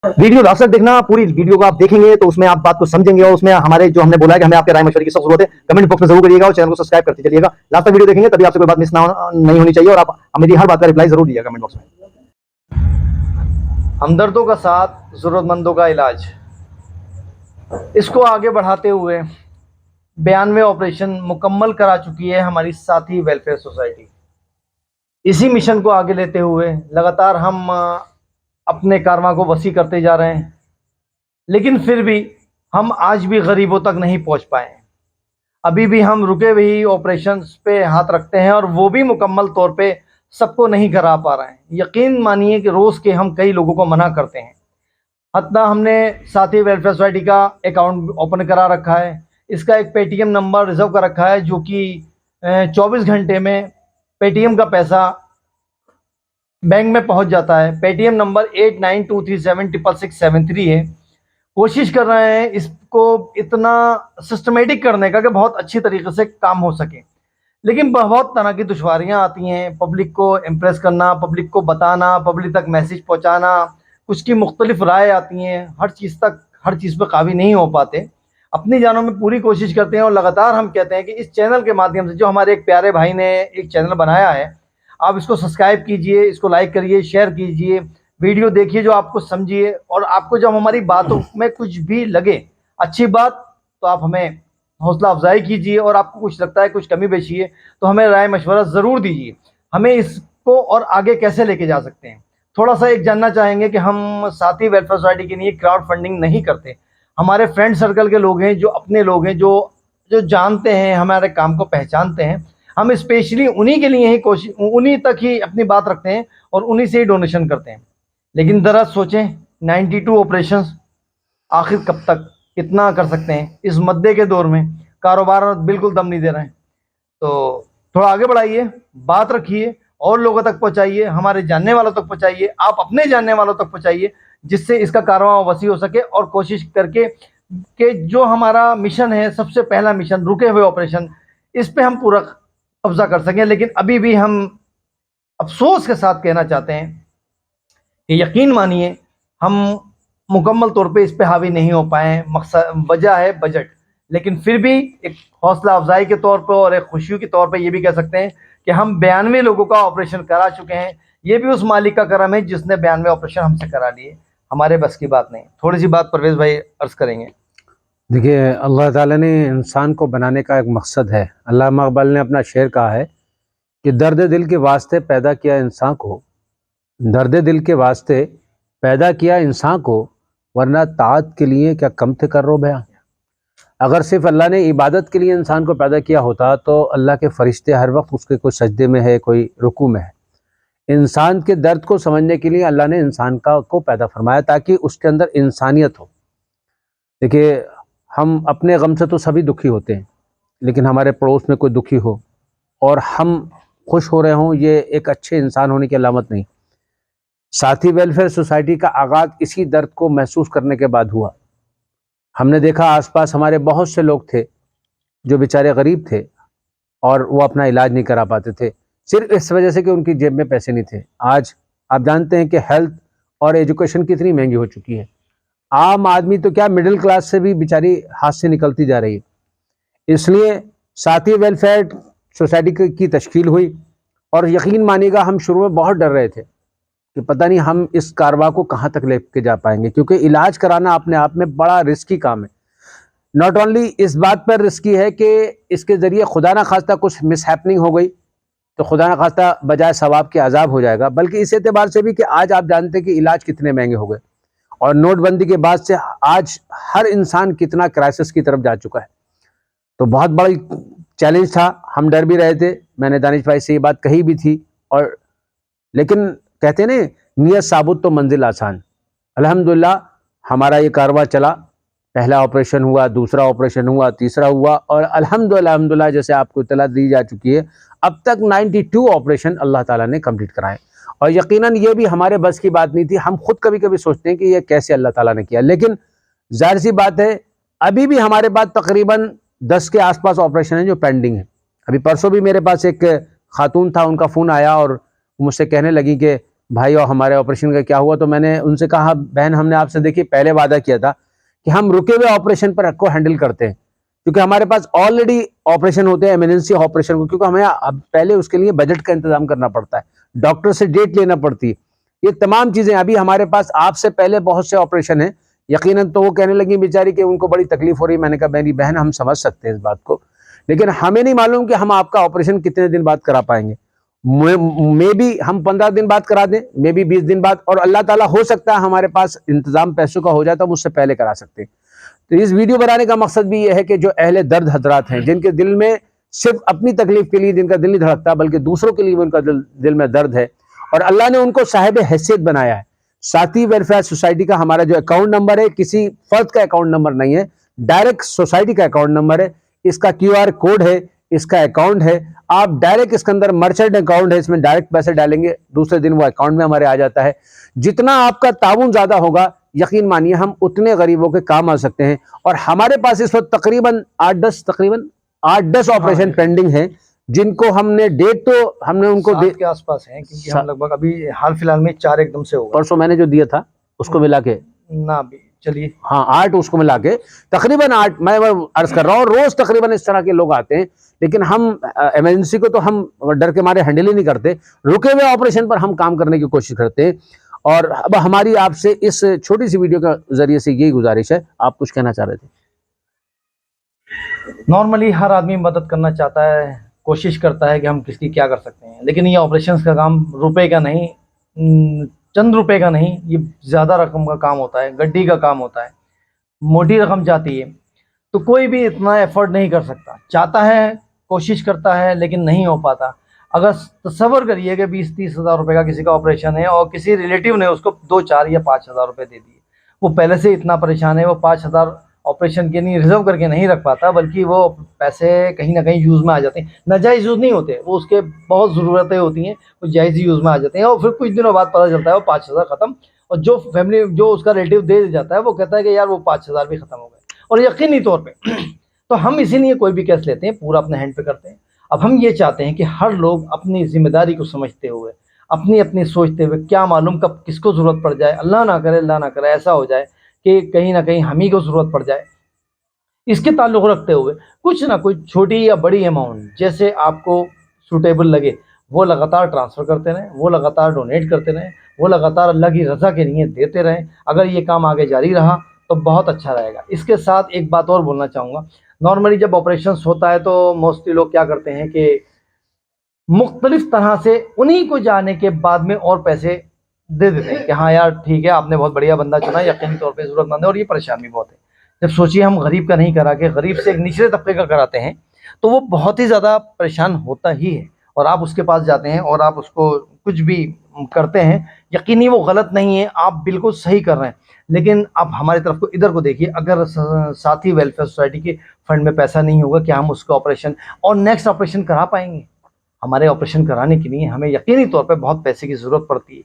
Video last तक देखना। पूरी वीडियो को आप देखेंगे तो उसमें आप बात को समझेंगे और उसमें हमारे जो हमने बोला है कि हमें आपके राय मशवरे की सख्त जरूरत है। कमेंट बॉक्स में जरूर करिएगा और चैनल को सब्सक्राइब करते चलिएगा। लास्ट तक वीडियो देखेंगे तभी आपसे कोई बात मिस नहीं होनी चाहिए और आप मेरी हर बात का रिप्लाई जरूर दीजिएगा कमेंट बॉक्स में। हमदर्दों का साथ, जरूरतमंदों का इलाज, इसको आगे बढ़ाते हुए 92 ऑपरेशन मुकम्मल करा चुकी है हमारी साथी वेलफेयर सोसाइटी। इसी मिशन को आगे लेते हुए लगातार हम अपने कारवां को वसी करते जा रहे हैं, लेकिन फिर भी हम आज भी गरीबों तक नहीं पहुंच पाए हैं। अभी भी हम रुके हुए ऑपरेशंस पे हाथ रखते हैं और वो भी मुकम्मल तौर पे सबको नहीं करा पा रहे हैं। यकीन मानिए कि रोज़ के हम कई लोगों को मना करते हैं। हत्ता हमने साथी वेलफेयर सोसाइटी का अकाउंट ओपन करा रखा है, इसका एक पेटीएम नंबर रिजर्व कर रखा है जो कि 24 घंटे में पेटीएम का पैसा बैंक में पहुंच जाता है। पेटीएम नंबर 8923766673 है। कोशिश कर रहे हैं इसको इतना सिस्टमेटिक करने का कि बहुत अच्छी तरीके से काम हो सके, लेकिन बहुत तरह की दुश्वारियां आती हैं। पब्लिक को इम्प्रेस करना, पब्लिक को बताना, पब्लिक तक मैसेज पहुंचाना, कुछ की मुख्तलिफ राय आती हैं। हर चीज़ पर काबी नहीं हो पाते। अपनी जानों में पूरी कोशिश करते हैं और लगातार हम कहते हैं कि इस चैनल के माध्यम से, जो हमारे एक प्यारे भाई ने एक चैनल बनाया है, आप इसको सब्सक्राइब कीजिए, इसको लाइक करिए, शेयर कीजिए, वीडियो देखिए जो आपको समझिए। और आपको जब हमारी बातों में कुछ भी लगे अच्छी बात तो आप हमें हौसला अफजाई कीजिए, और आपको कुछ लगता है कुछ कमी बेशी है तो हमें राय मशवरा ज़रूर दीजिए, हमें इसको और आगे कैसे लेके जा सकते हैं। थोड़ा सा एक जानना चाहेंगे कि हम साथी वेलफेयर सोसाइटी के लिए क्राउड फंडिंग नहीं करते। हमारे फ्रेंड सर्कल के लोग हैं, जो अपने लोग हैं, जो जो जानते हैं, हमारे काम को पहचानते हैं, हम स्पेशली उन्हीं के लिए ही कोशिश, उन्हीं तक ही अपनी बात रखते हैं और उन्हीं से ही डोनेशन करते हैं। लेकिन ज़रा सोचें, 92 ऑपरेशंस आखिर कब तक, कितना कर सकते हैं इस मद्दे के दौर में? कारोबार बिल्कुल दम नहीं दे रहे हैं। तो थोड़ा आगे बढ़ाइए, बात रखिए और लोगों तक पहुंचाइए, हमारे जानने वालों तक पहुंचाइए, आप अपने जानने वालों तक पहुंचाइए, जिससे इसका कारवां वसी हो सके। और कोशिश करके कि जो हमारा मिशन है, सबसे पहला मिशन रुके हुए ऑपरेशन, इस पे हम पूरा कब्जा कर सकें। लेकिन अभी भी हम अफसोस के साथ कहना चाहते हैं कि यकीन मानिए हम मुकम्मल तौर पे इस पे हावी नहीं हो पाए। मकसद वजह है बजट, लेकिन फिर भी एक हौसला अफजाई के तौर पर और एक खुशियों के तौर पे ये भी कह सकते हैं कि हम 92 लोगों का ऑपरेशन करा चुके हैं। ये भी उस मालिक का करम है जिसने 92 ऑपरेशन हमसे करा लिए। हमारे बस की बात नहीं। थोड़ी सी बात परवेज़ भाई अर्ज़ करेंगे। देखिए, अल्लाह ताला ने इंसान को बनाने का एक मकसद है। अल्लामा इक़बाल ने अपना शेर कहा है कि दर्द दिल के वास्ते पैदा किया इंसान को, दर्द दिल के वास्ते पैदा किया इंसान को, वरना ताअत के लिए क्या कम थे कर रो बयां। अगर सिर्फ अल्लाह ने इबादत के लिए इंसान को पैदा किया होता तो अल्लाह के फरिश्ते हर वक्त उसके कोई सजदे में है, कोई रुकू में है। इंसान के दर्द को समझने के लिए अल्लाह ने इंसान को पैदा फरमाया ताकि उसके अंदर इंसानियत हो। देखिए, हम अपने गम से तो सभी दुखी होते हैं, लेकिन हमारे पड़ोस में कोई दुखी हो और हम खुश हो रहे हों, ये एक अच्छे इंसान होने की अलामत नहीं। साथी वेलफेयर सोसाइटी का आगाज़ इसी दर्द को महसूस करने के बाद हुआ। हमने देखा आसपास हमारे बहुत से लोग थे जो बेचारे गरीब थे और वो अपना इलाज नहीं करा पाते थे, सिर्फ इस वजह से कि उनकी जेब में पैसे नहीं थे। आज आप जानते हैं कि हेल्थ और एजुकेशन कितनी महंगी हो चुकी है। आम आदमी तो क्या, मिडिल क्लास से भी बेचारी हाथ से निकलती जा रही है। इसलिए साथी वेलफेयर सोसाइटी की तश्कील हुई और यकीन मानिएगा हम शुरू में बहुत डर रहे थे कि पता नहीं हम इस कारवा को कहाँ तक लेके जा पाएंगे, क्योंकि इलाज कराना अपने आप में बड़ा रिस्की काम है। नॉट ओनली इस बात पर रिस्की है कि इसके ज़रिए खुदा ना खास्ता कुछ मिसहैपनिंग हो गई तो खुदा ना खास्ता बजाय सवाब के अजाब हो जाएगा, बल्कि इस एतबार से भी कि आज आप जानते हैं कि इलाज कितने महंगे हो गए और नोटबंदी के बाद से आज हर इंसान कितना क्राइसिस की तरफ जा चुका है। तो बहुत बड़ी चैलेंज था, हम डर भी रहे थे। मैंने दानिश भाई से ये बात कही भी थी, और लेकिन कहते हैं ना, नियत साबुत तो मंजिल आसान। अल्हम्दुलिल्लाह हमारा ये कारवा चला, पहला ऑपरेशन हुआ, दूसरा ऑपरेशन हुआ, तीसरा हुआ, और अल्हम्दुलिल्लाह जैसे आपको इत्तला दी जा चुकी है, अब तक 92 ऑपरेशन अल्लाह ताला ने कंप्लीट कराए। और यकीनन ये भी हमारे बस की बात नहीं थी। हम खुद कभी कभी सोचते हैं कि ये कैसे अल्लाह ताला ने किया, लेकिन जाहिर सी बात है अभी भी हमारे पास तकरीबन 10 के आसपास ऑपरेशन है जो पेंडिंग है। अभी परसों भी मेरे पास एक खातून था, उनका फ़ोन आया और मुझसे कहने लगी कि भाई और हमारे ऑपरेशन का क्या हुआ, तो मैंने उनसे कहा बहन हमने आपसे देखिए पहले वादा किया था कि हम रुके हुए ऑपरेशन पर को हैंडल करते हैं, क्योंकि हमारे पास ऑलरेडी ऑपरेशन होते हैं इमरजेंसी ऑपरेशन को, क्योंकि हमें अब पहले उसके लिए बजट का इंतजाम करना पड़ता है, डॉक्टर से डेट लेना पड़ती है, ये तमाम चीजें अभी हमारे पास आपसे पहले बहुत से ऑपरेशन है। यकीनन तो वो कहने लगी बेचारी कि उनको बड़ी तकलीफ हो रही है। मैंने कहा मेरी बहन हम समझ सकते हैं इस बात को, लेकिन हमें नहीं मालूम कि हम आपका ऑपरेशन कितने दिन बाद करा पाएंगे। मे बी हम 15 दिन बाद करा दें, मे बी 20 दिन बाद, और अल्लाह ताला हो सकता है हमारे पास इंतजाम पैसों का हो जाए तो हम उससे पहले करा सकते हैं। तो इस वीडियो बनाने का मकसद भी यह है कि जो अहले दर्द हजरात हैं, जिनके दिल में सिर्फ अपनी तकलीफ के लिए जिनका दिल नहीं धड़कता बल्कि दूसरों के लिए भी उनका दिल में दर्द है, और अल्लाह ने उनको साहिब हैसियत बनाया है। साथी वेलफेयर सोसाइटी का हमारा जो अकाउंट नंबर है, किसी फर्द का अकाउंट नंबर नहीं है, डायरेक्ट सोसाइटी का अकाउंट नंबर है, इसका QR कोड है, इसका अकाउंट है। आप डायरेक्ट इसके अंदर मर्चेंट अकाउंट है, इसमें डायरेक्ट पैसे डालेंगे, दूसरे दिन वो अकाउंट में हमारे आ जाता है। जितना आपका ताउन ज्यादा होगा, यकीन मानिए हम उतने गरीबों के काम आ सकते हैं। और हमारे पास इस वक्त तकरीबन 8-10 ऑपरेशन पेंडिंग है, जिनको हमने डेट तो हमने उनको 7 के आसपास हैं, क्योंकि हम लगभग अभी हाल फिलहाल में 4 एकदम से हो गए। परसों मैंने जो दिया था उसको मिला के ना अभी चलिए, हाँ 8 उसको मिला के तकरीबन 8 मैं अर्ज कर रहा हूँ। रोज तकरीबन इस तरह के लोग आते हैं, लेकिन हम इमरजेंसी को तो हम डर के मारे हैंडल ही नहीं करते, रुके हुए ऑपरेशन पर हम काम करने की कोशिश करते हैं। और अब हमारी आपसे इस छोटी सी वीडियो के जरिए से यही गुजारिश है। आप कुछ कहना चाह रहे थे? नॉर्मली हर आदमी मदद करना चाहता है, कोशिश करता है कि हम किसकी क्या कर सकते हैं, लेकिन ये ऑपरेशंस का काम रुपए का नहीं, चंद रुपए का नहीं, ये ज़्यादा रकम का काम होता है, गड्डी का काम होता है, मोटी रकम जाती है। तो कोई भी इतना एफर्ट नहीं कर सकता, चाहता है, कोशिश करता है, लेकिन नहीं हो पाता। अगर तसव्वुर करिए कि 20-30 हज़ार रुपये का किसी का ऑपरेशन है और किसी रिलेटिव ने उसको 2-4 या 5 हज़ार रुपये दे दिए, वो पहले से इतना परेशान है, वो 5 हज़ार ऑपरेशन के लिए रिजर्व करके नहीं रख पाता, बल्कि वो पैसे कहीं ना कहीं यूज़ में आ जाते हैं। नाजायज़ यूज़ नहीं होते, वो उसके बहुत ज़रूरतें होती हैं, वो जायज़ यूज़ में आ जाते हैं, और फिर कुछ दिनों बाद पता चलता है वो 5 हज़ार ख़त्म। और जो फैमिली, जो उसका रिलेटिव दे जाता है, वो कहता है कि यार वो 5 हज़ार भी ख़त्म हो गए, और यकीनी तौर पर तो हम इसीलिए कोई भी केस लेते हैं पूरा अपने हैंड पे करते हैं। अब हम ये चाहते हैं कि हर लोग अपनी जिम्मेदारी को समझते हुए, अपनी अपनी सोचते हुए, क्या मालूम कब किसको ज़रूरत पड़ जाए, अल्लाह ना करे ऐसा हो जाए कि कहीं ना कहीं हम ही को ज़रूरत पड़ जाए, इसके ताल्लुक़ रखते हुए कुछ ना कुछ छोटी या बड़ी अमाउंट जैसे आपको सूटेबल लगे, वो लगातार ट्रांसफ़र करते रहें, वो लगातार डोनेट करते रहें, वो लगातार अल्लाह की रज़ा के लिए देते रहें। अगर ये काम आगे जारी रहा तो बहुत अच्छा रहेगा। इसके साथ एक बात और बोलना चाहूँगा, नॉर्मली जब ऑपरेशंस होता है तो मोस्टली लोग क्या करते हैं कि मुख्तलिफ तरह से उन्हीं को जाने के बाद में और पैसे दे देते हैं कि हाँ यार ठीक है, आपने बहुत बढ़िया बंदा चुना, यकीनी तौर पे ज़रूरतमंद है, और ये परेशान भी बहुत है। जब सोचिए हम गरीब का नहीं करा के गरीब से एक निचले तबके का कराते हैं, तो वो बहुत ही ज़्यादा परेशान होता ही है, और आप उसके पास जाते हैं और आप उसको कुछ भी करते हैं, यकीनी वो गलत नहीं है, आप बिल्कुल सही कर रहे हैं। लेकिन आप हमारी तरफ को इधर को देखिए, अगर साथी वेलफेयर सोसाइटी के फंड में पैसा नहीं होगा, क्या हम उसका ऑपरेशन और नेक्स्ट ऑपरेशन करा पाएंगे? हमारे ऑपरेशन कराने के लिए हमें यकीनी तौर पे बहुत पैसे की ज़रूरत पड़ती है।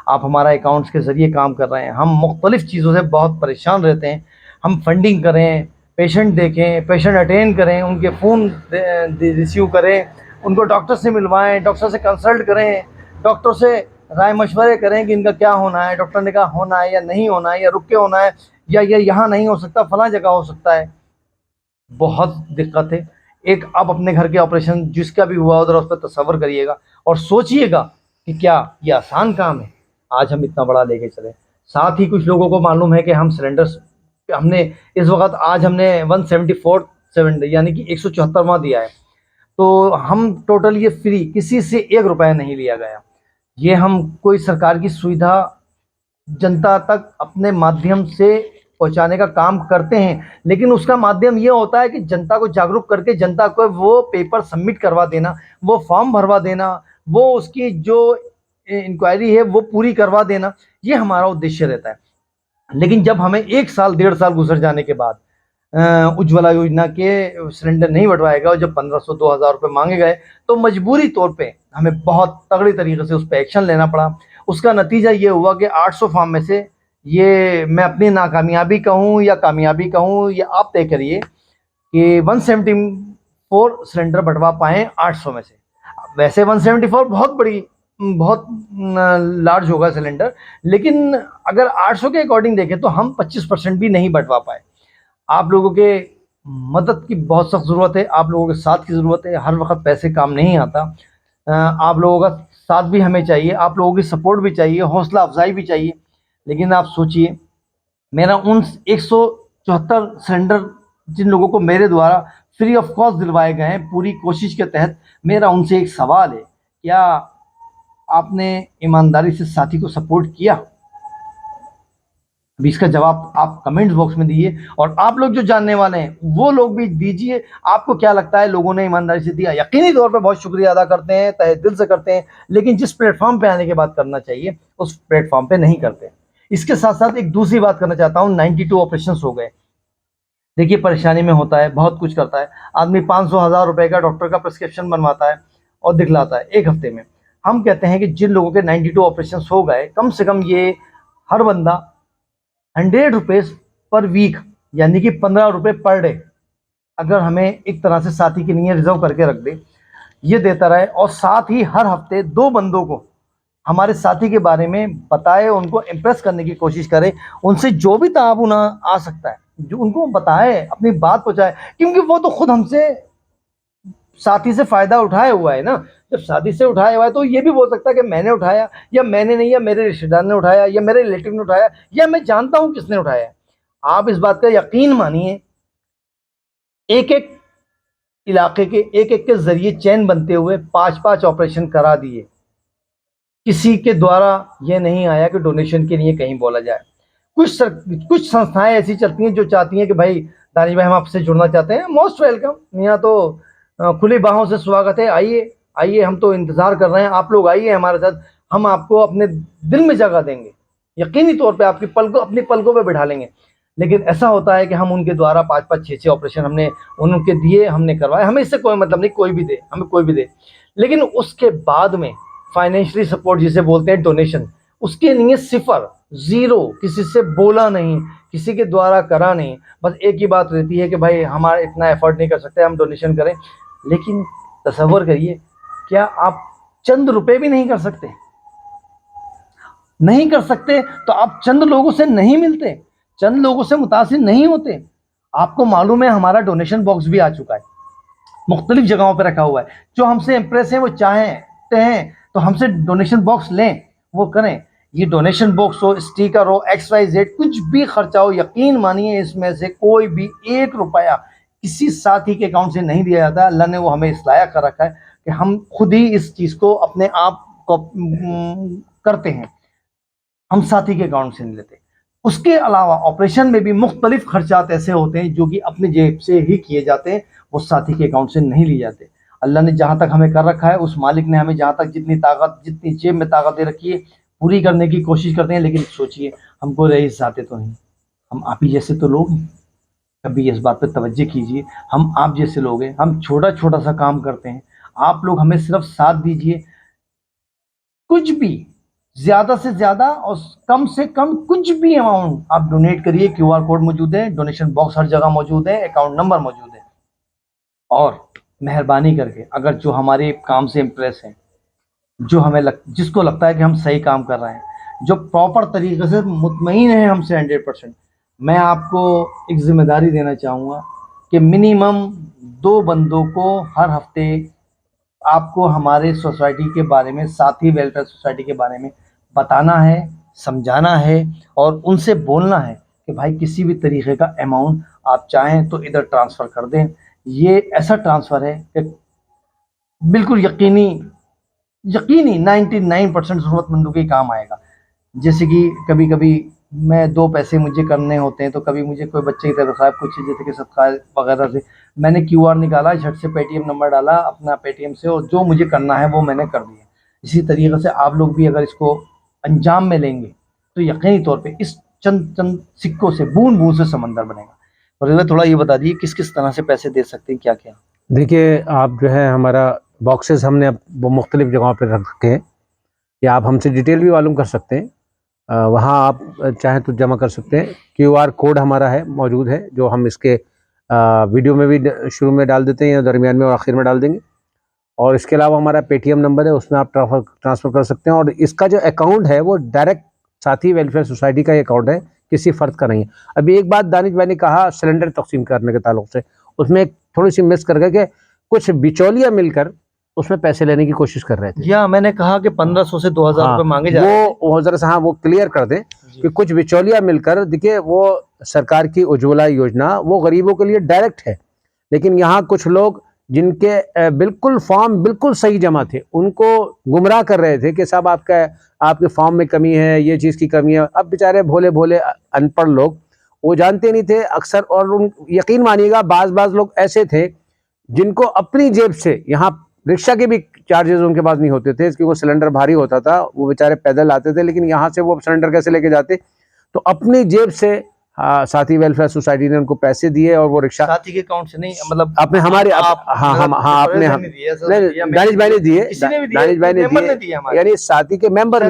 आप हमारा अकाउंट्स के ज़रिए काम कर रहे हैं, हम मुख्तलिफ़ चीज़ों से बहुत परेशान रहते हैं। हम फंडिंग करें, पेशेंट देखें, पेशेंट अटेंड करें, उनके फ़ोन रिसीव करें, उनको डॉक्टर से मिलवाएँ, डॉक्टर से कंसल्ट करें, डॉक्टर से राय मशवरे करें कि इनका क्या होना है, डॉक्टर ने कहा होना है या नहीं होना है, या रुक के होना है, या यहाँ नहीं हो सकता, फ़लाँ जगह हो सकता है। बहुत दिक्कत है। एक आप अपने घर के ऑपरेशन जिसका भी हुआ उधर उस पर तसव्वुर करिएगा और सोचिएगा कि क्या ये आसान काम है, आज हम इतना बड़ा लेके चले। साथ ही कुछ लोगों को मालूम है कि हम सिलेंडर्स हमने इस वक्त आज हमने 174 सिलेंडर यानी कि 174वां दिया है, तो हम टोटल ये फ्री, किसी से 1 रुपया नहीं लिया गया। ये हम कोई सरकार की सुविधा जनता तक अपने माध्यम से पहुंचाने का काम करते हैं, लेकिन उसका माध्यम ये होता है कि जनता को जागरूक करके जनता को वो पेपर सबमिट करवा देना, वो फॉर्म भरवा देना, वो उसकी जो इंक्वायरी है वो पूरी करवा देना, ये हमारा उद्देश्य रहता है। लेकिन जब हमें 1 साल 1.5 साल गुजर जाने के बाद उज्ज्वला योजना के सिलेंडर नहीं बंटवाएगा और जब 1500-2000 रुपये मांगे गए, तो मजबूरी तौर पे हमें बहुत तगड़ी तरीके से उस पर एक्शन लेना पड़ा। उसका नतीजा ये हुआ कि 800 फार्म में से, ये मैं अपनी नाकामयाबी कहूँ या कामयाबी कहूँ, ये आप तय करिए, कि 174 सिलेंडर बंटवा पाएँ 800 में से। वैसे 174 बहुत बड़ी बहुत लार्ज होगा सिलेंडर, लेकिन अगर 800 के अकॉर्डिंग देखें तो हम 25% भी नहीं बंटवा पाए। आप लोगों के मदद की बहुत सख्त ज़रूरत है, आप लोगों के साथ की ज़रूरत है। हर वक्त पैसे काम नहीं आता। आप लोगों का साथ भी हमें चाहिए, आप लोगों की सपोर्ट भी चाहिए, हौसला अफजाई भी चाहिए। लेकिन आप सोचिए, मेरा उन 174 सिलेंडर जिन लोगों को मेरे द्वारा फ्री ऑफ कॉस्ट दिलवाए गए हैं पूरी कोशिश के तहत, मेरा उनसे एक सवाल है, क्या आपने ईमानदारी से साथी को सपोर्ट किया? अभी इसका जवाब आप कमेंट बॉक्स में दीजिए, और आप लोग जो जानने वाले हैं वो लोग भी दीजिए। आपको क्या लगता है लोगों ने ईमानदारी से दिया? यकीनी तौर पे बहुत शुक्रिया अदा करते हैं, तहे दिल से करते हैं, लेकिन जिस प्लेटफॉर्म पे आने के बाद करना चाहिए उस प्लेटफॉर्म पे नहीं करते। इसके साथ साथ एक दूसरी बात करना चाहता हूँ, 92 ऑपरेशन हो गए। देखिए, परेशानी में होता है, बहुत कुछ करता है आदमी, 500,000 रुपए का डॉक्टर का प्रिस्क्रिप्शन बनवाता है और दिखलाता है एक हफ्ते में। हम कहते हैं कि जिन लोगों के 92 ऑपरेशन हो गए, कम से कम ये हर बंदा 100 रुपीज़ पर वीक, यानी कि 15 रुपये पर डे, अगर हमें एक तरह से साथी के लिए रिजर्व करके रख दे, ये देता रहे, और साथ ही हर हफ्ते 2 बंदों को हमारे साथी के बारे में बताए, उनको इम्प्रेस करने की कोशिश करे, उनसे जो भी ताउन आ सकता है जो उनको बताए, अपनी बात पहुंचाए, क्योंकि वो तो खुद हमसे साथी से फ़ायदा उठाया हुआ है ना। जब साथी से उठाया हुआ है तो ये भी बोल सकता है कि मैंने उठाया, या मैंने नहीं, या मेरे रिश्तेदार ने उठाया, या मेरे रिलेटिव ने उठाया, या मैं जानता हूँ किसने उठाया है। आप इस बात का यकीन मानिए, एक एक इलाके के एक एक के ज़रिए चैन बनते हुए 5-5 ऑपरेशन करा दिए। किसी के द्वारा ये नहीं आया कि डोनेशन के लिए कहीं बोला जाए। कुछ संस्थाएं ऐसी चलती हैं जो चाहती हैं कि भाई दानिश भाई हम आपसे जुड़ना चाहते हैं, मोस्ट वेलकम, यहाँ तो खुली बाहों से स्वागत है, आइए आइए, हम तो इंतज़ार कर रहे हैं, आप लोग आइए हमारे साथ, हम आपको अपने दिल में जगह देंगे, यकीनी तौर पे आपकी अपनी पलकों पे बिठा लेंगे। लेकिन ऐसा होता है कि हम उनके द्वारा 5-5 6-6 ऑपरेशन हमने उनके दिए, हमने करवाए, हमें इससे कोई मतलब नहीं, कोई भी दे, हमें कोई भी दे, लेकिन उसके बाद में फाइनेंशियली सपोर्ट जिसे बोलते हैं डोनेशन, उसके लिए सिफर, ज़ीरो, किसी से बोला नहीं, किसी के द्वारा करा नहीं। बस एक ही बात रहती है कि भाई हमारा इतना एफर्ट नहीं कर सकते, हम डोनेशन करें। लेकिन तसव्वुर करिए, क्या आप चंद रुपए भी नहीं कर सकते? नहीं कर सकते तो आप चंद लोगों से नहीं मिलते, चंद लोगों से मुतासिर नहीं होते। आपको मालूम है हमारा डोनेशन बॉक्स भी आ चुका है, मुख्तलिफ जगहों पर रखा हुआ है। जो हमसे इम्प्रेस हैं वो चाहते हैं तो हमसे डोनेशन बॉक्स लें, वो करें। ये डोनेशन बॉक्स हो, स्टिकर हो, XYZ, कुछ भी खर्चा हो, यकीन मानिए इसमें से कोई भी 1 रुपया किसी साथी के अकाउंट से नहीं दिया जाता। अल्लाह ने वो हमें इस लायक कर रखा है कि हम खुद ही इस चीज़ को अपने आप को करते हैं, हम साथी के अकाउंट से नहीं लेते। उसके अलावा ऑपरेशन में भी मुख्तलिफ खर्चात ऐसे होते हैं जो कि अपने जेब से ही किए जाते हैं, वो साथी के अकाउंट से नहीं लिए जाते। अल्लाह ने जहाँ तक हमें कर रखा है, उस मालिक ने हमें जहाँ तक जितनी जेब में ताकत दे रखी है, पूरी करने की कोशिश करते हैं। लेकिन सोचिए, हमको रईस जाते तो नहीं, हम आप ही जैसे तो लोग हैं। कभी इस बात पे तवज्जो कीजिए, हम आप जैसे लोग हैं, हम छोटा-छोटा सा काम करते हैं, आप लोग हमें सिर्फ साथ दीजिए। कुछ भी, ज़्यादा से ज़्यादा और कम से कम कुछ भी अमाउंट आप डोनेट करिए। QR कोड मौजूद है, डोनेशन बॉक्स हर जगह मौजूद है, अकाउंट नंबर मौजूद है। और मेहरबानी करके, अगर जो हमारे काम से इम्प्रेस हैं, जो जिसको लगता है कि हम सही काम कर रहे हैं, जो प्रॉपर तरीके से मुतमईन है हमसे 100%, मैं आपको एक ज़िम्मेदारी देना चाहूँगा कि मिनिमम 2 बंदों को हर हफ्ते आपको हमारे सोसाइटी के बारे में, साथी वेलफेयर सोसाइटी के बारे में बताना है, समझाना है, और उनसे बोलना है कि भाई किसी भी तरीके का अमाउंट आप चाहें तो इधर ट्रांसफ़र कर दें। ये ऐसा ट्रांसफ़र है कि बिल्कुल यकीनी 99% ज़रूरतमंदों के ही काम आएगा। जैसे कि कभी-कभी मैं 2 पैसे मुझे करने होते हैं, तो कभी मुझे कोई बच्चे की तरफ कुछ जैसे कि सदका वगैरह से मैंने QR निकाला, झट से पेटीएम नंबर डाला अपना पेटीएम से, और जो मुझे करना है वो मैंने कर दिया। इसी तरीके से आप लोग भी अगर इसको अंजाम में लेंगे तो यकीनी तौर पे इस चंद चंद सिक्कों से बूँद-बूँद से समंदर बनेगा। और इधर थोड़ा ये बता दीजिए किस-किस तरह से पैसे दे सकते हैं, क्या-क्या? देखिए, आप जो है हमारा बॉक्सेस हमने अब वो मुख्तलिफ जगहों पर रख रखे हैं, या आप हमसे डिटेल भी मालूम कर सकते हैं। वहाँ आप चाहें तो जमा कर सकते हैं। QR कोड हमारा है, मौजूद है, जो हम इसके वीडियो में भी शुरू में डाल देते हैं, या दरमियान में और आखिर में डाल देंगे। और इसके अलावा हमारा पेटीएम नंबर है, उसमें आप ट्रांसफ़र कर सकते हैं। और इसका जो अकाउंट है वो डायरेक्ट साथी वेलफेयर सोसाइटी का ही अकाउंट है, किसी फ़र्द का नहीं है। अभी एक बात दानिश भाई ने कहा सिलेंडर तक़सीम करने के ताल्लुक से, उसमें एक थोड़ी सी मिस कर गए कि कुछ बिचौलिया मिलकर उसमें पैसे लेने की कोशिश कर रहे थे। या मैंने कहा कि 1500 से 2000 हाँ, रुपए मांगे जा रहे हैं। वो ज़रा सा हाँ वो क्लियर कर दें कि कुछ बिचौलिया मिलकर, देखिए वो सरकार की उज्ज्वला योजना वो गरीबों के लिए डायरेक्ट है, लेकिन यहाँ कुछ लोग जिनके बिल्कुल फॉर्म बिल्कुल सही जमा थे, उनको गुमराह कर रहे थे कि साहब आपके फॉर्म में कमी है, ये चीज़ की कमी है। अब बेचारे भोले भोले अनपढ़ लोग, वो जानते नहीं थे अक्सर, और उन यकीन मानिएगा बाज़ लोग ऐसे थे जिनको अपनी जेब से, यहाँ रिक्शा के भी चार्जेस उनके पास नहीं होते थे क्योंकि सिलेंडर भारी होता था, वो बेचारे पैदल आते थे, लेकिन यहाँ से वो सिलेंडर कैसे लेके जाते, तो अपनी जेब से साथी वेलफेयर सोसाइटी ने उनको पैसे दिए और वो रिक्शा साथी के अकाउंट से नहीं, मतलब आपने हमारे आपने दानिश भाई ने दिए, दानिश भाई ने दिए, यानी साथी के मेंबर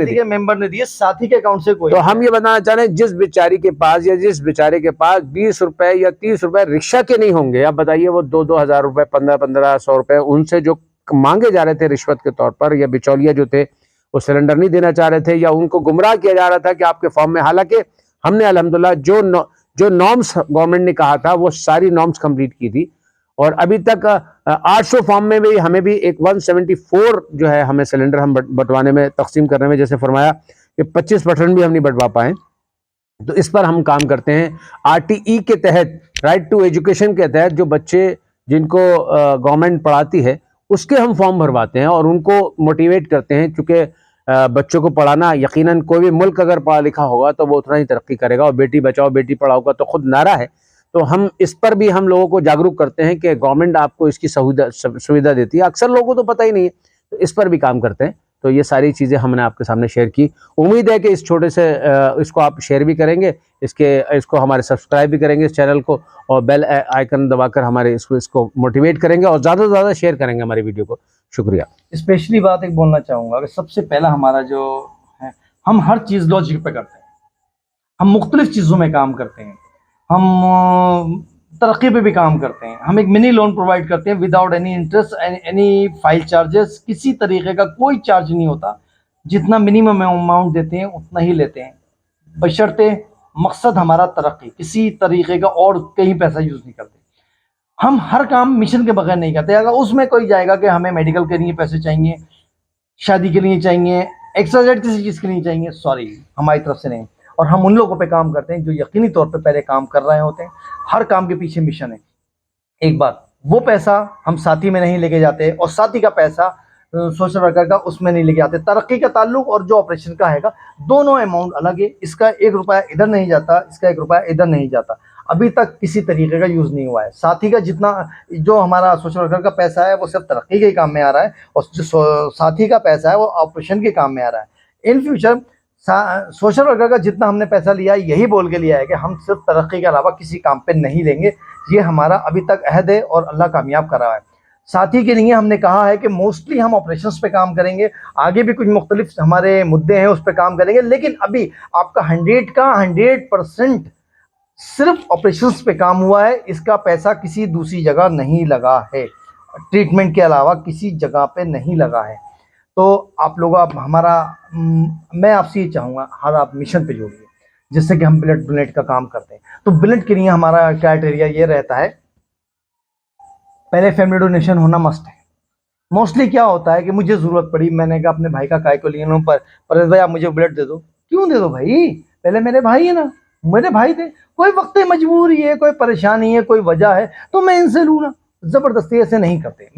ने दिए, साथी के अकाउंट से कोई। तो हम ये बताना चाह रहे हैं जिस बेचारी के पास या जिस बेचारे के पास 20 रुपए या 30 रुपए रिक्शा के नहीं होंगे, आप बताइए वो 2-2 हजार रुपए, 1500 रुपए उनसे जो मांगे जा रहे थे रिश्वत के तौर पर, या बिचौलिया जो थे वो सिलेंडर नहीं देना चाह रहे थे, या उनको गुमराह किया जा रहा था कि आपके फॉर्म में, हालांकि हमने अल्हम्दुलिल्लाह जो नॉर्म्स गवर्नमेंट ने कहा था वो सारी नॉर्म्स कंप्लीट की थी, और अभी तक 800 फॉर्म में भी हमें भी एक 174 जो है हमें सिलेंडर हम बंटवाने में, तकसीम करने में, जैसे फरमाया कि 25% भी हम नहीं बंटवा पाए। तो इस पर हम काम करते हैं। RTE के तहत, राइट टू एजुकेशन के तहत, जो बच्चे जिनको गवर्नमेंट पढ़ाती है उसके हम फॉर्म भरवाते हैं और उनको मोटिवेट करते हैं, क्योंकि बच्चों को पढ़ाना, यकीनन कोई भी मुल्क अगर पढ़ा लिखा होगा तो वो उतना ही तरक्की करेगा, और बेटी बचाओ बेटी पढ़ाओ का तो खुद नारा है। तो हम इस पर भी हम लोगों को जागरूक करते हैं कि गवर्नमेंट आपको इसकी सुविधा देती है, अक्सर लोगों को तो पता ही नहीं है, तो इस पर भी काम करते हैं। तो ये सारी चीज़ें हमने आपके सामने शेयर की। उम्मीद है कि इस छोटे से इसको आप शेयर भी करेंगे, इसको हमारे सब्सक्राइब भी करेंगे इस चैनल को, और बेल आइकन दबाकर हमारे इसको मोटिवेट करेंगे और ज़्यादा से ज़्यादा शेयर करेंगे हमारी वीडियो को। शुक्रिया। स्पेशली बात एक बोलना चाहूँगा कि सबसे पहला हमारा जो है, हम हर चीज़ लॉजिक पे करते हैं, हम मुख्तलिफ चीज़ों में काम करते हैं, हम तरक्की पे भी काम करते हैं, हम एक मिनी लोन प्रोवाइड करते हैं without any interest, any file charges, किसी तरीके का कोई चार्ज नहीं होता, जितना मिनिमम अमाउंट देते हैं उतना ही लेते हैं, बशर्ते मकसद हमारा तरक्की, किसी तरीके का और कहीं पैसा यूज़ नहीं करते। हम हर काम मिशन के बगैर नहीं करते। अगर उसमें कोई जाएगा कि हमें मेडिकल के लिए पैसे चाहिए, शादी के लिए चाहिए, XYZ किसी चीज़ के लिए चाहिए, सॉरी, हमारी तरफ से नहीं। और हम उन लोगों पे काम करते हैं जो यकीनी तौर पे पहले काम कर रहे होते हैं। हर काम के पीछे मिशन है। एक बात, वो पैसा हम साथी में नहीं लेके जाते, और साथी का पैसा सोशल वर्कर का उसमें नहीं लेके आते। तरक्की का ताल्लुक और जो ऑपरेशन का हैगा, दोनों अमाउंट अलग है। इसका 1 रुपया इधर नहीं जाता, इसका 1 रुपया इधर नहीं जाता। अभी तक किसी तरीके का यूज़ नहीं हुआ है। साथी का जितना, जो हमारा सोशल वर्कर का पैसा है वो सिर्फ तरक्की के काम में आ रहा है, और जो साथी का पैसा है वो ऑपरेशन के काम में आ रहा है। इन फ्यूचर सोशल वर्कर का जितना हमने पैसा लिया है, यही बोल के लिया है कि हम सिर्फ तरक्की के अलावा किसी काम पे नहीं लेंगे। ये हमारा अभी तक अहद है और अल्लाह कामयाब कर रहा है। साथी के लिए हमने कहा है कि मोस्टली हम ऑपरेशंस पे काम करेंगे, आगे भी कुछ मुख्तलिफ हमारे मुद्दे हैं उस पर काम करेंगे, लेकिन अभी आपका 100% सिर्फ ऑपरेशंस पे काम हुआ है। इसका पैसा किसी दूसरी जगह नहीं लगा है, ट्रीटमेंट के अलावा किसी जगह पे नहीं लगा है। तो आप लोग, आप हमारा, मैं आपसे ये चाहूँगा, हर आप मिशन पे जोड़िए, जिससे कि हम ब्लड डोनेट का काम करते हैं। तो ब्लड के लिए हमारा क्राइटेरिया ये रहता है, पहले फैमिली डोनेशन होना मस्ट है। मोस्टली क्या होता है कि मुझे ज़रूरत पड़ी, मैंने कहा अपने भाई का काय को लिए पर परवेज भाई आप मुझे ब्लड दे दो। क्यों दे दो भाई, पहले मेरे भाई है ना, मेरे भाई थे, कोई वक्त मजबूरी है, कोई परेशानी है, कोई वजह है, तो मैं इनसे लूँ ना। ज़बरदस्ती ऐसे नहीं करते।